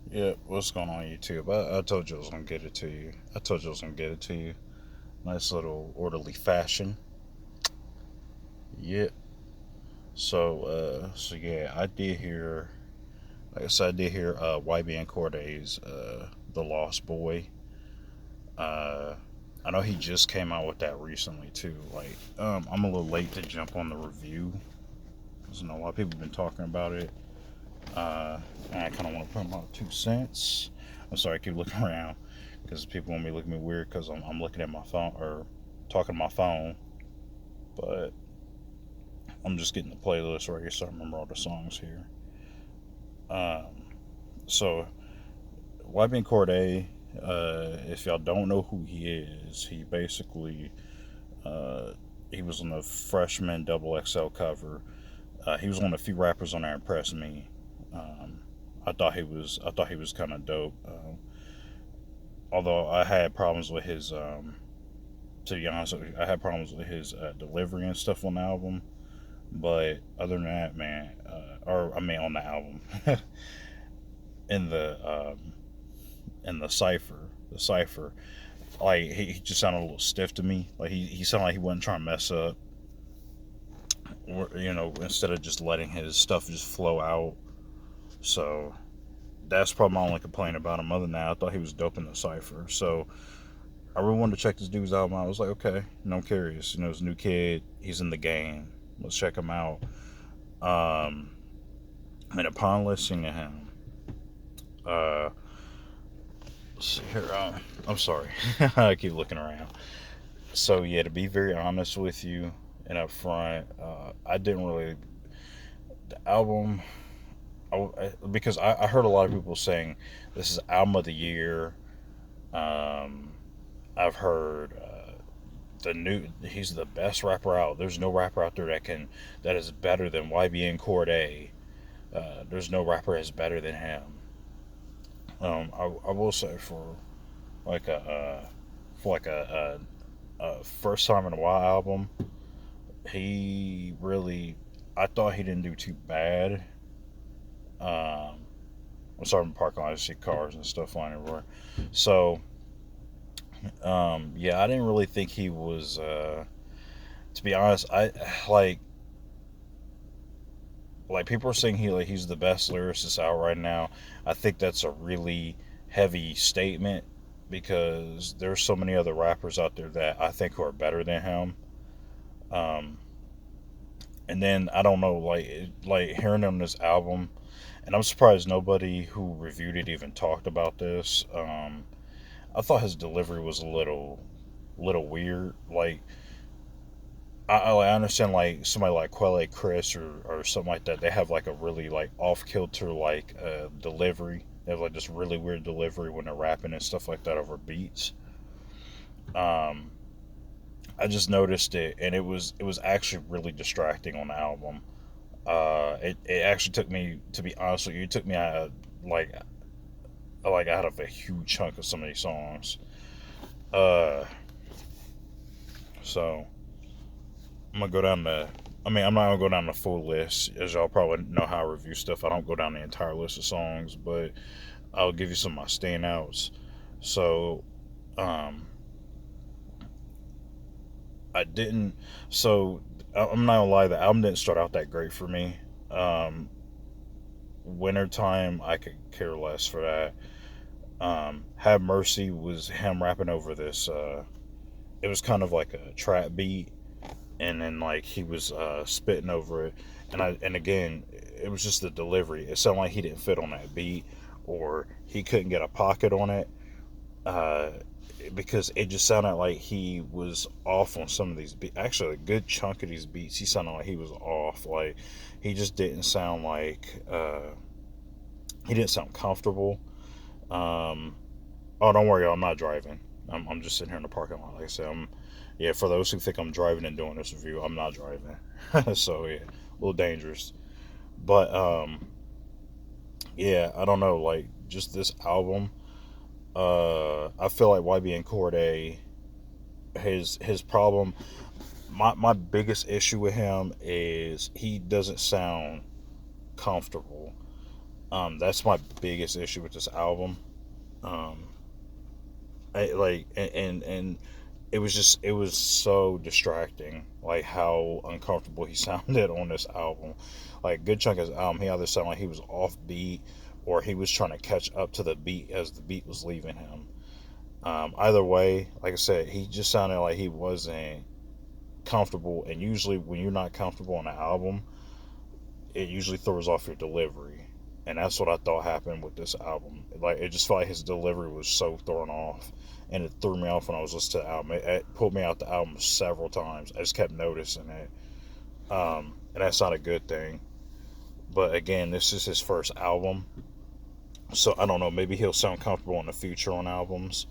Yeah, what's going on YouTube? I told you I was gonna get it to you. I told you I was gonna get it to you. Nice little orderly fashion. Yeah. So yeah, I did hear. Like I said, I did hear YBN Cordae's "The Lost Boy." Uh, I know he just came out with that recently too. I'm a little late to jump on the review. 'Cause, a lot of people have been talking about it. And I kind of want to put my 2 cents. I'm sorry, I keep looking around because people want me to look at me weird because I'm looking at my phone or talking to my phone. But I'm just getting the playlist right here so I remember all the songs here. Um, so, YBN Cordae, if y'all don't know who he is, uh, he was on the Freshman Double XL cover. He was one of the few rappers on there that impressed me. Um, I thought he was kind of dope. Although I had problems with his to be honest with you, I had problems with his delivery and stuff on the album. But other than that, man, or I mean on the album, in the the cipher, like he just sounded a little stiff to me. Like he sounded like he wasn't trying to mess up, or, instead of just letting his stuff just flow out. So that's probably my only complaint about him. Other than that, I thought he was dope in the cipher. So I really wanted to check this dude's album out. I was like, okay, I'm curious. He's a new kid. He's in the game. Let's check him out. Um, and upon listening to him, uh, let's see here. I'm sorry, I keep looking around. So yeah, to be very honest with you and up front, I didn't really the album. Because I heard a lot of people saying this is album of the year. Um, I've heard he's the best rapper out. There's no rapper out there that is better than YBN Cordae. There's no rapper that's better than him. I will say like a for like a first time in a while album, he really I thought he didn't do too bad. Um, I'm sorry, I'm parking lot. I see cars and stuff flying everywhere. So yeah, I didn't really think he was. To be honest, I like people are saying he's the best lyricist out right now. I think that's a really heavy statement because there's so many other rappers out there that I think who are better than him. Um, and then I don't know, like hearing on this album, and I'm surprised nobody who reviewed it even talked about this. I thought his delivery was little weird. Like I understand like somebody like Quelle Chris or something like that. They have like a really like off kilter like delivery. They have like this really weird delivery when they're rapping and stuff like that over beats. Um, I just noticed it, and it was actually really distracting on the album. It actually took me, to be honest with you, it took me out of, out of a huge chunk of some of these songs. Uh, so I'm gonna go down the. I mean, I'm not gonna go down the full list, as y'all probably know how I review stuff. I don't go down the entire list of songs, but I'll give you some of my standouts. So, um, I didn't. So I'm not gonna lie, the album didn't start out that great for me. Um, Wintertime, I could care less for that. Have Mercy was him rapping over this. It was kind of like a trap beat, and then like he was spitting over it, and again, it was just the delivery. It sounded like he didn't fit on that beat, or he couldn't get a pocket on it, uh, because it just sounded like he was off on some of these beats. Actually, a good chunk of these beats, he sounded like he was off. Like he just didn't sound like he didn't sound comfortable. Um, oh, don't worry, I'm not driving. I'm just sitting here in the parking lot. Like I said, yeah. For those who think I'm driving and doing this review, I'm not driving. So yeah, a little dangerous. But yeah, I don't know. Like just this album, I feel like YBN Cordae, his problem. My biggest issue with him is he doesn't sound comfortable. That's my biggest issue with this album. Um, I like and it was so distracting, like how uncomfortable he sounded on this album. Like a good chunk of his album, he either sounded like he was off beat or he was trying to catch up to the beat as the beat was leaving him. Either way, like I said, he just sounded like he wasn't comfortable. And usually, when you're not comfortable on an album, it usually throws off your delivery. And that's what I thought happened with this album. Like it just felt like his delivery was so thrown off, and it threw me off when I was listening to the album. It pulled me out the album several times. I just kept noticing it, and that's not a good thing. But again, this is his first album, so I don't know. Maybe he'll sound comfortable in the future on albums.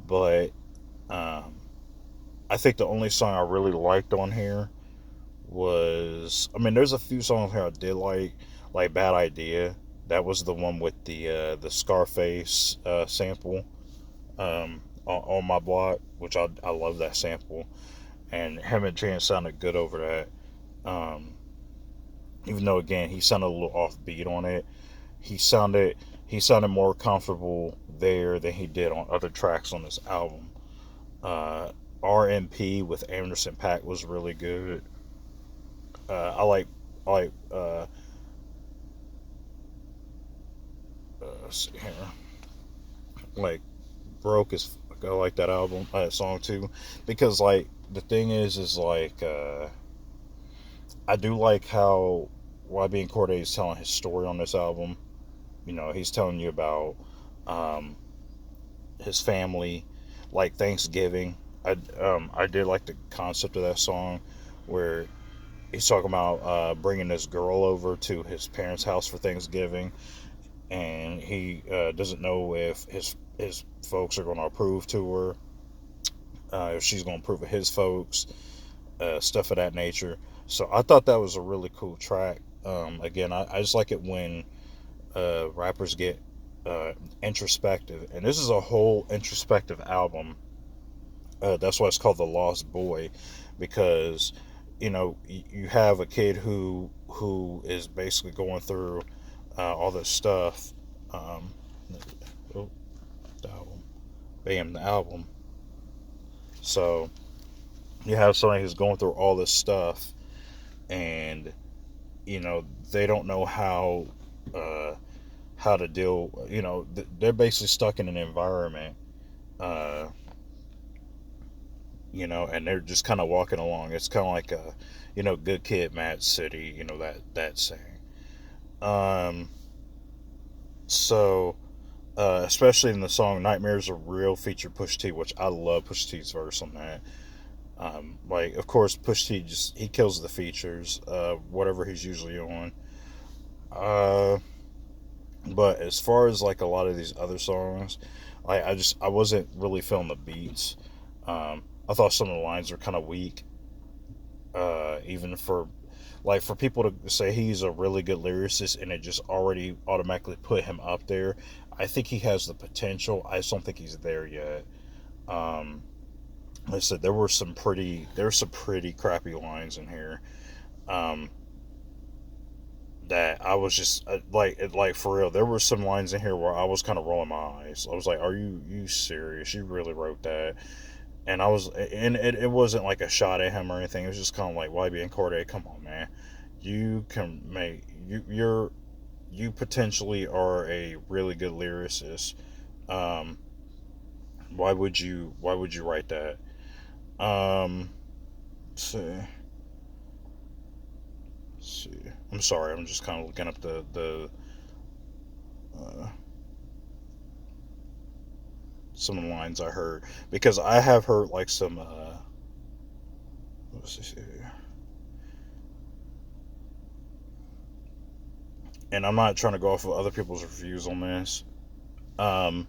But um, I think the only song I really liked on here was, I mean, there's a few songs here I did like Bad Idea. That was the one with the Scarface sample on my block, which I love that sample, and him and Chance sounded good over that. Even though again he sounded a little offbeat on it, he sounded he sounded more comfortable there than he did on other tracks on this album. Uh, RMP with Anderson .Paak was really good. I like I like see here, like Broke is, I like that album, that song too, because like the thing is like I do like how YBN Cordae is telling his story on this album. You know, he's telling you about um, his family, like Thanksgiving. I did like the concept of that song, where he's talking about bringing this girl over to his parents' house for Thanksgiving, and he doesn't know if his folks are going to approve to her, if she's going to approve of his folks, stuff of that nature. So I thought that was a really cool track. Again, I just like it when rappers get introspective, and this is a whole introspective album. That's why it's called The Lost Boy, because you know you have a kid who is basically going through all this stuff. Um, oh, the album, bam, the album. So you have somebody who's going through all this stuff, and you know they don't know uh, how to deal. You know, they're basically stuck in an environment. Uh, you know, and they're just kind of walking along. It's kind of like a, you know, good kid, mad city. You know that saying. Um, so especially in the song "Nightmares Are Real" feature Push T, which I love Push T's verse on that. Like, of course, Push T just he kills the features, whatever he's usually on. Uh, but as far as like a lot of these other songs, I wasn't really feeling the beats. I thought some of the lines were kind of weak. Even for like for people to say he's a really good lyricist and it just already automatically put him up there. I think he has the potential. I just don't think he's there yet. Um, like I said, there's some pretty crappy lines in here. Um, that I was just like for real. There were some lines in here where I was kind of rolling my eyes. I was like, "Are you serious? You really wrote that?" And it wasn't like a shot at him or anything. It was just kind of like, YBN Cordae, come on, man, you can make you potentially are a really good lyricist. Um, why would you write that? Um, let's see, let's see. I'm sorry, I'm just kind of looking up the uh, some of the lines I heard, because I have heard like some let's see, and I'm not trying to go off of other people's reviews on this. Um,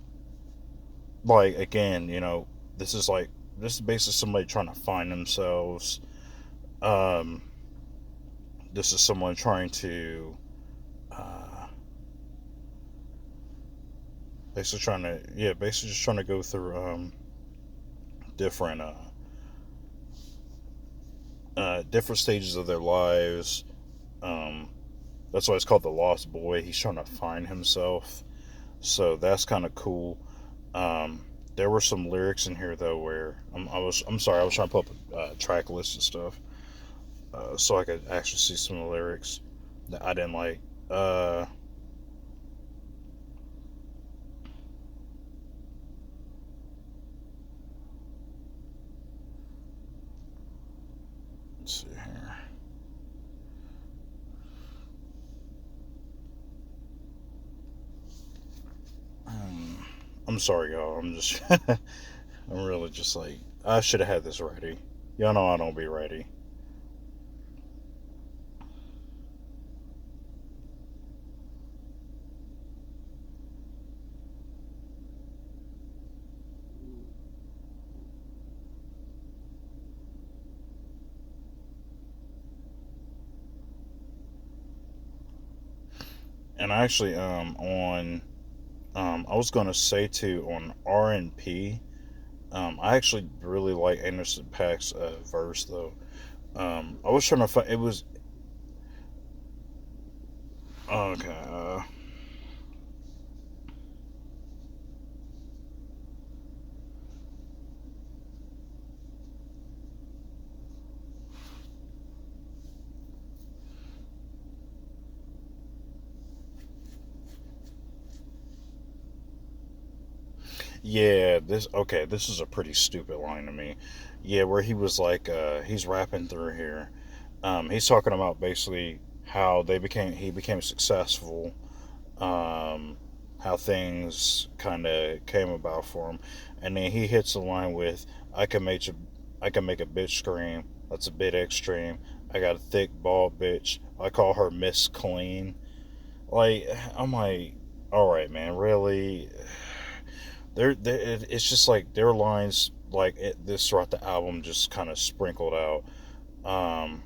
like again, you know, this is like this is basically somebody trying to find themselves. Um, this is someone trying to basically trying to basically just trying to go through different different stages of their lives. Um, That's why it's called The Lost Boy. He's trying to find himself. So that's kind of cool. Um, there were some lyrics in here though where I'm sorry, I was trying to pull up a track list and stuff so I could actually see some of the lyrics that I didn't like. Uh, let's see here. Um, I'm sorry, y'all. I'm just I'm really just like I should have had this ready. Y'all know I don't be ready. And actually, on I was gonna say too on R&P. I actually really like Anderson Paak's verse though. I was trying to find it was okay. Yeah, this okay. This is a pretty stupid line to me. Yeah, where he was like, he's rapping through here. He's talking about basically how he became successful, how things kind of came about for him, and then he hits the line with, "I can make you, I can make a bitch scream. That's a bit extreme. I got a thick bald bitch. I call her Miss Clean." Like I'm like, all right, man, really? It's just like their lines like this throughout the album just kind of sprinkled out. Um,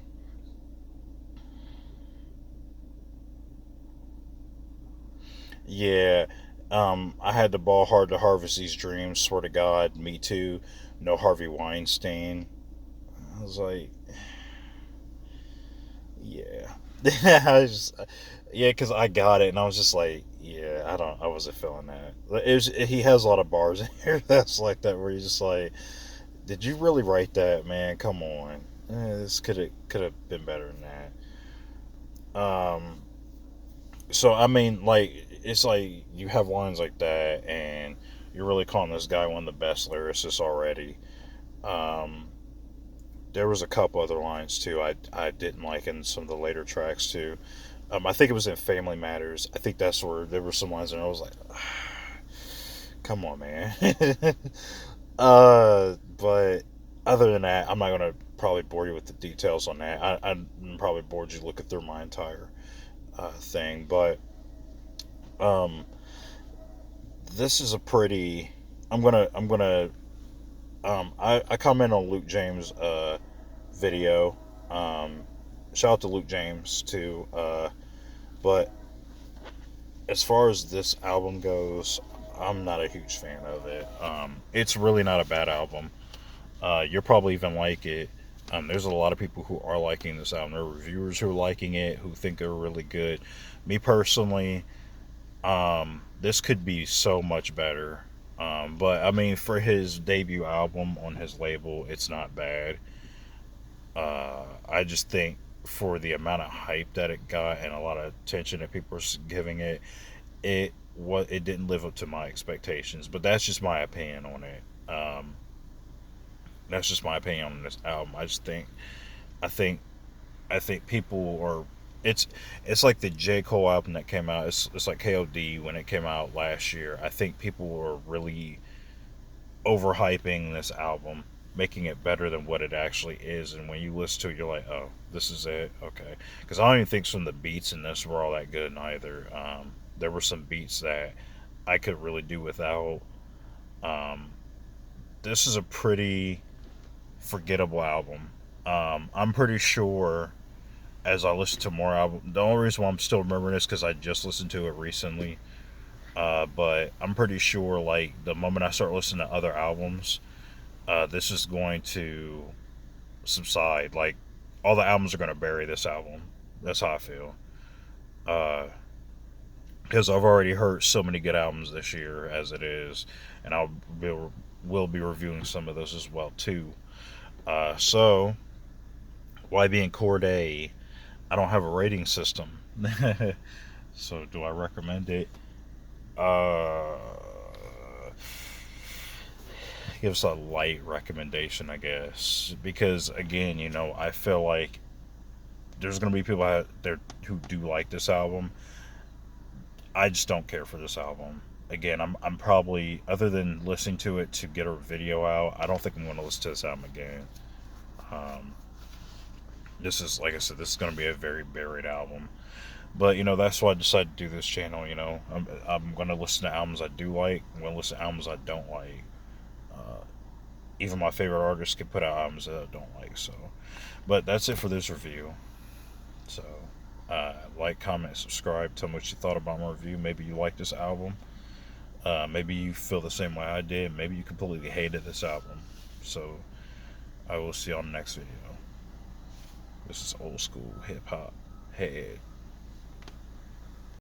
yeah, I had to ball hard to harvest these dreams. Swear to God, me too. No Harvey Weinstein. I was like, yeah, I was just, yeah, because I got it, and I was just like, yeah, I wasn't feeling that. He has a lot of bars in here that's like that, where you're just like, did you really write that, man? Come on, this could have been better than that. So I mean, like, it's like you have lines like that, and you're really calling this guy one of the best lyricists already. Um, there was a couple other lines too I didn't like in some of the later tracks too. I think it was in Family Matters. I think that's where there were some lines, and I was like, come on, man. But other than that, I'm not gonna probably bore you with the details on that. I probably bored you looking through my entire thing, but um, this is a pretty. I comment on Luke James' video. Um, Shout out to Luke James too. But as far as this album goes, I'm not a huge fan of it. It's really not a bad album. You'll probably even like it. There's a lot of people who are liking this album. There are reviewers who are liking it, who think they're really good. Me personally, this could be so much better. But I mean, for his debut album on his label, it's not bad. I just think for the amount of hype that it got and a lot of attention that people were giving it, it didn't live up to my expectations. But that's just my opinion on it. That's just my opinion on this album. I think I think people are. It's it's like the J Cole album that came out. It's like KOD when it came out last year. I think people were really overhyping this album, making it better than what it actually is. And when you listen to it, you're like, oh, this is it, okay. Because I don't even think some of the beats in this were all that good either. There were some beats that I could really do without. Um, this is a pretty forgettable album. I'm pretty sure as I listen to more albums, the only reason why I'm still remembering this because I just listened to it recently. But I'm pretty sure, like, the moment I start listening to other albums, this is going to subside. Like, all the albums are going to bury this album. That's how I feel. Because I've already heard so many good albums this year as it is, and will be reviewing some of those as well too. So YBN Cordae, I don't have a rating system, so do I recommend it? Uh, Gives a light recommendation, I guess, because again, I feel like there's gonna be people out there who do like this album. I just don't care for this album. Again, I'm probably, other than listening to it to get a video out, I don't think I'm going to listen to this album again. Um, this is, like I said, this is going to be a very buried album. But that's why I decided to do this channel. I'm going to listen to albums I do like. I'm going to listen to albums I don't like. Uh, Even my favorite artists can put out albums that I don't like. So, but that's it for this review. So, like, comment, subscribe. Tell me what you thought about my review. Maybe you like this album. Maybe you feel the same way I did. Maybe you completely hated this album. So, I will see you on the next video. This is old school hip hop head.